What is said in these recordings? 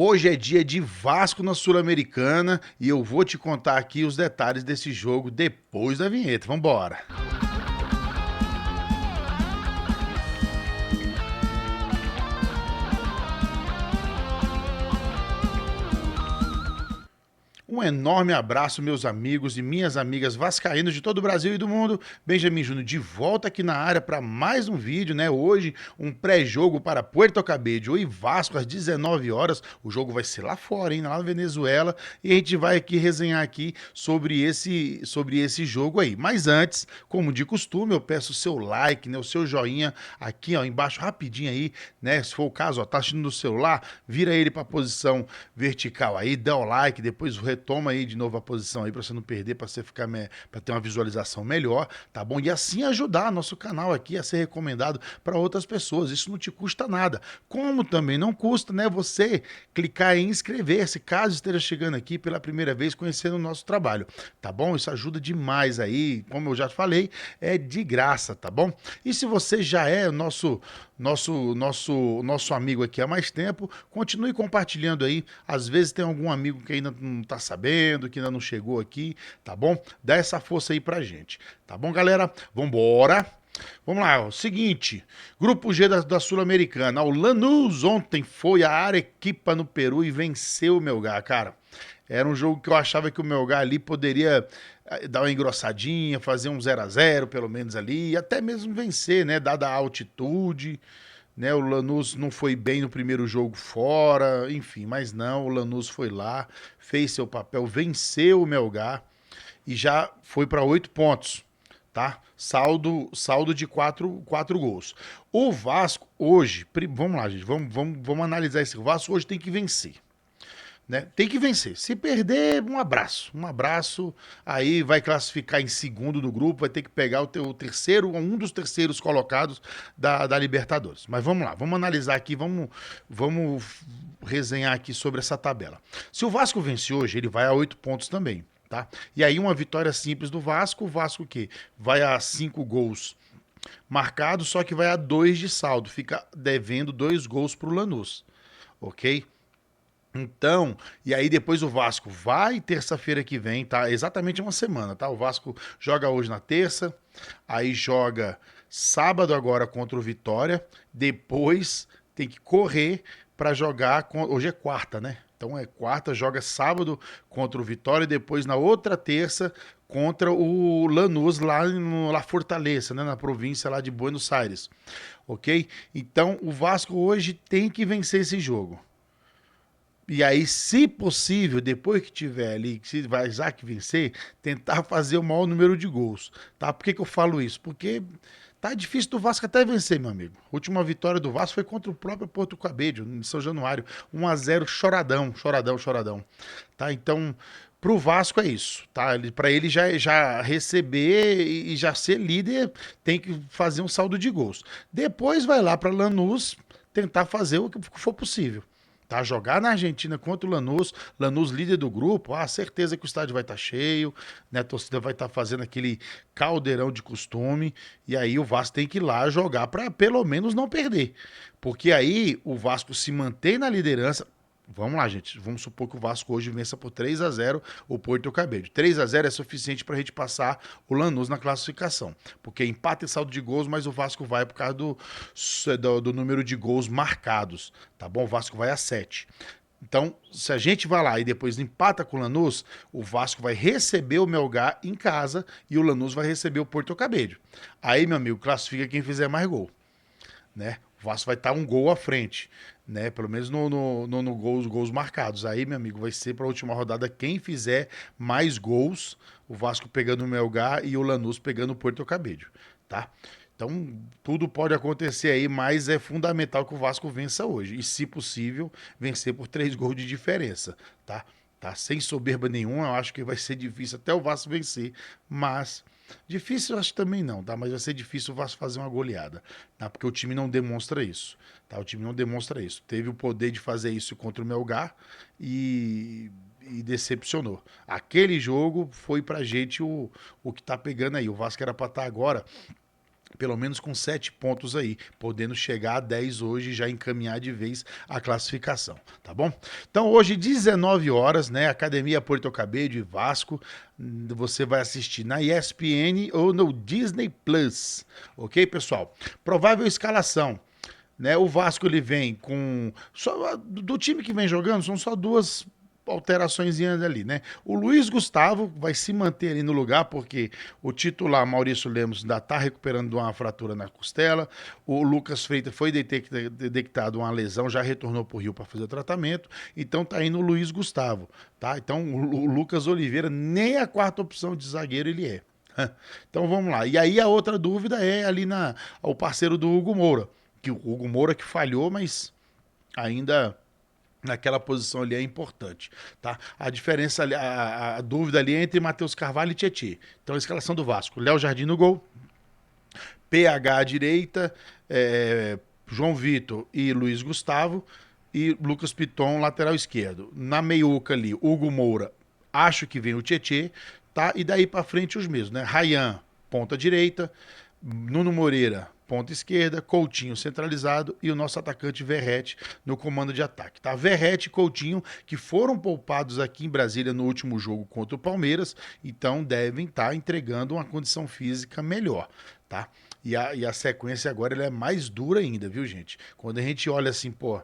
Hoje é dia de Vasco na Sul-Americana e eu vou te contar aqui os detalhes desse jogo depois da vinheta. Vambora! Um enorme abraço, meus amigos e minhas amigas vascaínos de todo o Brasil e do mundo. Benjamin Júnior de volta aqui na área para mais um vídeo, né? Hoje, um pré-jogo para Puerto Cabello e Vasco às 19 horas. O jogo vai ser lá fora, hein? Lá na Venezuela. E a gente vai aqui resenhar aqui sobre esse jogo aí. Mas antes, como de costume, eu peço o seu like, né? O seu joinha aqui, ó, embaixo, rapidinho aí, né? Se for o caso, ó, tá assistindo no celular, vira ele para a posição vertical aí, dá o like, depois retoma aí de novo a posição aí para você não perder, para você ficar para ter uma visualização melhor, tá bom? E assim ajudar nosso canal aqui a ser recomendado para outras pessoas. Isso não te custa nada. Como também não custa, né, você clicar em inscrever-se, caso esteja chegando aqui pela primeira vez conhecendo o nosso trabalho, tá bom? Isso ajuda demais aí, como eu já falei, é de graça, tá bom? E se você já é nosso amigo aqui há mais tempo, continue compartilhando aí. Às vezes tem algum amigo que ainda não tá sabendo, que ainda não chegou aqui, tá bom? Dá essa força aí pra gente, tá bom, galera? Vambora! Vamos lá, o seguinte, Grupo G da Sul-Americana, o Lanús ontem foi a Arequipa no Peru e venceu o Melgar, cara. Era um jogo que eu achava que o Melgar ali poderia dar uma engrossadinha, fazer um 0 a 0 pelo menos ali, e até mesmo vencer, né, dada a altitude, né, o Lanús não foi bem no primeiro jogo fora, enfim, mas não, o Lanús foi lá, fez seu papel, venceu o Melgar e já foi para 8 pontos, tá? Saldo de 4 gols. O Vasco hoje, vamos lá, gente, vamos analisar esse. O Vasco hoje tem que vencer. Né? Tem que vencer. Se perder, um abraço. Um abraço. Aí vai classificar em segundo do grupo, vai ter que pegar o terceiro, um dos terceiros colocados da Libertadores. Mas vamos lá, vamos analisar aqui, vamos resenhar aqui sobre essa tabela. Se o Vasco vence hoje, ele vai a 8 pontos também. Tá? E aí uma vitória simples do Vasco, o Vasco que vai a 5 gols marcados, só que vai a 2 de saldo, fica devendo 2 gols para o Lanús, ok? Então, e aí depois o Vasco vai terça-feira que vem, tá? Exatamente uma semana, tá? O Vasco joga hoje na terça, aí joga sábado agora contra o Vitória, depois tem que correr para jogar, hoje é quarta, né? Então é quarta, joga sábado contra o Vitória e depois na outra terça contra o Lanús lá no La Fortaleza, né? Na província lá de Buenos Aires, ok? Então o Vasco hoje tem que vencer esse jogo. E aí, se possível, depois que tiver ali, se vai Isaac vencer, tentar fazer o maior número de gols, tá? Por que eu falo isso? Porque tá difícil do Vasco até vencer, meu amigo. A última vitória do Vasco foi contra o próprio Porto Cabello, em São Januário. 1 a 0, choradão, choradão, choradão. Tá? Então, pro Vasco é isso, tá? Para ele já receber e já ser líder, tem que fazer um saldo de gols. Depois vai lá para Lanús tentar fazer o que for possível. Tá, jogar na Argentina contra o Lanús, Lanús líder do grupo, certeza que o estádio vai estar cheio, né? A torcida vai estar fazendo aquele caldeirão de costume, e aí o Vasco tem que ir lá jogar para pelo menos não perder. Porque aí o Vasco se mantém na liderança. Vamos lá, gente. Vamos supor que o Vasco hoje vença por 3 a 0 o Porto Cabello. 3 a 0 é suficiente para a gente passar o Lanús na classificação. Porque empata e saldo de gols, mas o Vasco vai por causa do número de gols marcados. Tá bom? O Vasco vai a 7. Então, se a gente vai lá e depois empata com o Lanús, o Vasco vai receber o Melgar em casa e o Lanús vai receber o Porto Cabello. Aí, meu amigo, classifica quem fizer mais gol, né? O Vasco vai estar um gol à frente, né? Pelo menos no gols marcados. Aí, meu amigo, vai ser para a última rodada quem fizer mais gols, o Vasco pegando o Melgar e o Lanús pegando o Porto Cabello, tá? Então, tudo pode acontecer aí, mas é fundamental que o Vasco vença hoje. E, se possível, vencer por 3 gols de diferença, tá? Tá? Sem soberba nenhuma, eu acho que vai ser difícil até o Vasco vencer, mas difícil eu acho também não, tá? Mas vai ser difícil o Vasco fazer uma goleada, tá? Porque o time não demonstra isso, tá? O time não demonstra isso. Teve o poder de fazer isso contra o Melgar e decepcionou. Aquele jogo foi pra gente o que tá pegando aí. O Vasco era pra estar agora pelo menos com 7 pontos aí, podendo chegar a 10 hoje e já encaminhar de vez a classificação, tá bom? Então hoje, 19 horas, né, Academia Porto Cabedelo e Vasco, você vai assistir na ESPN ou no Disney Plus, ok, pessoal? Provável escalação. Né, o Vasco ele vem com. Do time que vem jogando, são só duas alterações ali, né? O Luiz Gustavo vai se manter ali no lugar, porque o titular Maurício Lemos ainda está recuperando de uma fratura na costela. O Lucas Freitas foi detectado uma lesão, já retornou para o Rio para fazer o tratamento. Então tá indo o Luiz Gustavo, tá? Então o Lucas Oliveira nem a quarta opção de zagueiro ele é. Então vamos lá. E aí a outra dúvida é ali o parceiro do Hugo Moura, que o Hugo Moura que falhou, mas ainda naquela posição ali é importante, tá? A diferença, a dúvida ali é entre Matheus Carvalho e Tietê. Então a escalação do Vasco, Léo Jardim no gol, PH à direita, João Vitor e Luiz Gustavo, e Lucas Piton, lateral esquerdo. Na meiuca ali, Hugo Moura, acho que vem o Tietê, tá? E daí para frente os mesmos, né? Rayan, ponta direita, Nuno Moreira, ponta esquerda, Coutinho centralizado e o nosso atacante Verrete no comando de ataque. Tá? Verrete e Coutinho que foram poupados aqui em Brasília no último jogo contra o Palmeiras, então devem estar entregando uma condição física melhor. Tá? E a sequência agora ela é mais dura ainda, viu, gente? Quando a gente olha assim, pô,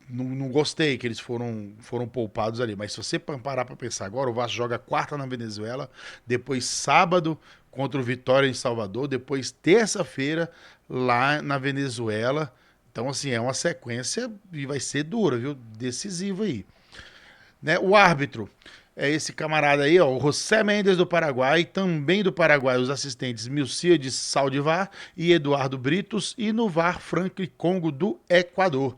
não gostei que eles foram poupados ali, mas se você parar para pensar agora, o Vasco joga quarta na Venezuela, depois sábado contra o Vitória em Salvador, depois terça-feira lá na Venezuela. Então, assim, é uma sequência e vai ser dura, viu? Decisiva aí. Né? O árbitro é esse camarada aí, ó, o José Mendes do Paraguai, também do Paraguai, os assistentes Milcíades Saldivar e Eduardo Britos, e no VAR Franklin Congo do Equador.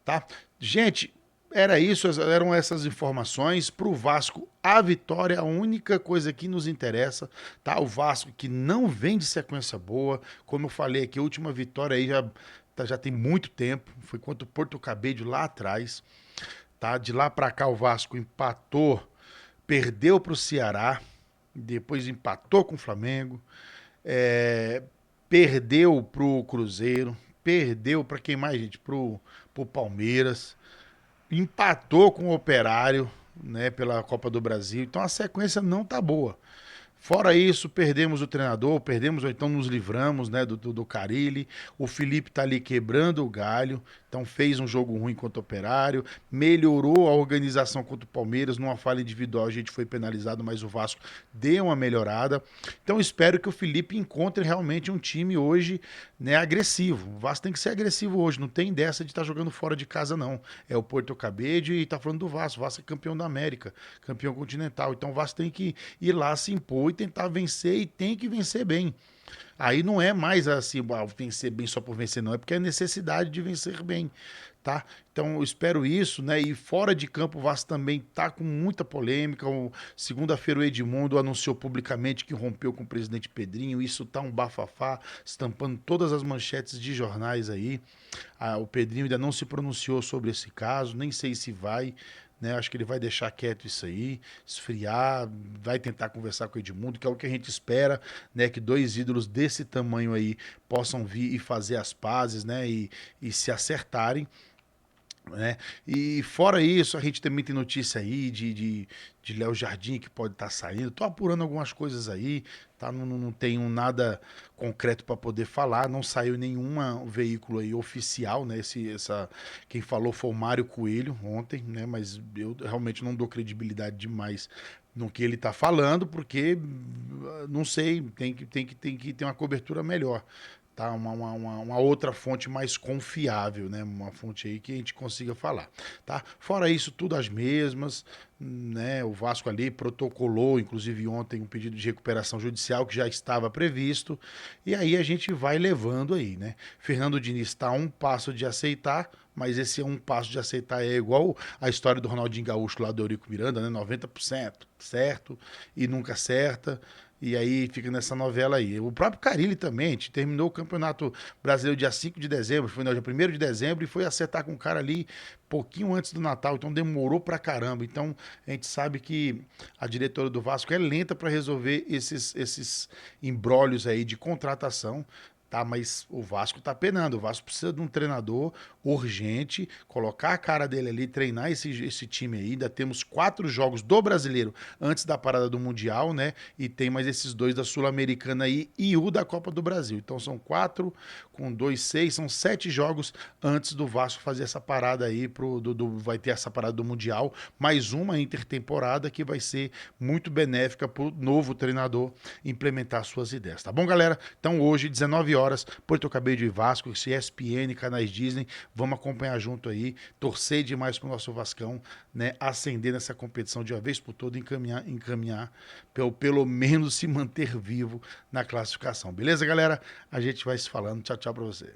Tá? Gente, era isso, eram essas informações para o Vasco. A vitória é a única coisa que nos interessa, tá? O Vasco que não vem de sequência boa, como eu falei aqui, a última vitória aí já tem muito tempo, foi contra o Porto Cabedelo lá atrás, tá? De lá para cá o Vasco empatou, perdeu para o Ceará, depois empatou com o Flamengo, perdeu para o Cruzeiro, perdeu para quem mais, gente? Pro Palmeiras, empatou com o Operário, né, pela Copa do Brasil. Então a sequência não tá boa. Fora isso, perdemos o treinador, perdemos, ou então nos livramos, né, do Carille. O Felipe tá ali quebrando o galho, então fez um jogo ruim contra o Operário, melhorou a organização contra o Palmeiras, numa falha individual a gente foi penalizado, mas o Vasco deu uma melhorada. Então espero que o Felipe encontre realmente um time hoje, né, agressivo. O Vasco tem que ser agressivo hoje, não tem dessa de estar jogando fora de casa não. É o Porto Cabedelo e tá falando do Vasco. O Vasco é campeão da América, campeão continental. Então o Vasco tem que ir lá se impor e tentar vencer e tem que vencer bem. Aí não é mais assim, vencer bem só por vencer, não. É porque é necessidade de vencer bem, tá? Então eu espero isso, né? E fora de campo o Vasco também tá com muita polêmica. Segunda-feira o Edmundo anunciou publicamente que rompeu com o presidente Pedrinho. Isso tá um bafafá, estampando todas as manchetes de jornais aí. O Pedrinho ainda não se pronunciou sobre esse caso, nem sei se vai. Né, acho que ele vai deixar quieto isso aí, esfriar, vai tentar conversar com o Edmundo, que é o que a gente espera, né, que dois ídolos desse tamanho aí possam vir e fazer as pazes, né, e se acertarem. Né? E fora isso, a gente também tem notícia aí de Léo Jardim que pode estar saindo. Tô apurando algumas coisas aí, tá? Não tenho nada concreto para poder falar. Não saiu nenhum veículo aí oficial, né? Quem falou foi o Mário Coelho ontem, né? Mas eu realmente não dou credibilidade demais no que ele está falando, porque não sei, tem que ter uma cobertura melhor. Tá? Uma outra fonte mais confiável, né? Uma fonte aí que a gente consiga falar, tá? Fora isso, tudo as mesmas, né? O Vasco ali protocolou, inclusive ontem, um pedido de recuperação judicial que já estava previsto, e aí a gente vai levando aí, né? Fernando Diniz está a um passo de aceitar, mas esse um passo de aceitar é igual a história do Ronaldinho Gaúcho lá do Eurico Miranda, né? 90% certo e nunca acerta. E aí fica nessa novela aí. O próprio Carille também, a gente terminou o Campeonato Brasileiro dia 5 de dezembro, foi no dia 1º de dezembro e foi acertar com o cara ali pouquinho antes do Natal, então demorou pra caramba. Então a gente sabe que a diretora do Vasco é lenta para resolver esses embrólios aí de contratação. Tá, mas o Vasco tá penando. O Vasco precisa de um treinador urgente, colocar a cara dele ali, treinar esse time aí. Ainda temos 4 jogos do Brasileiro antes da parada do Mundial, né? E tem mais esses 2 da Sul-Americana aí e o da Copa do Brasil. Então são 4 com 2, 6, são 7 jogos antes do Vasco fazer essa parada aí vai ter essa parada do Mundial, mais uma intertemporada que vai ser muito benéfica pro novo treinador implementar suas ideias. Tá bom, galera? Então hoje 19 horas, Porto Cabello e Vasco, ESPN, canais Disney, vamos acompanhar junto aí, torcer demais pro nosso Vascão, né, ascender nessa competição de uma vez por todas, encaminhar pelo menos se manter vivo na classificação. Beleza, galera? A gente vai se falando. Tchau, tchau pra você.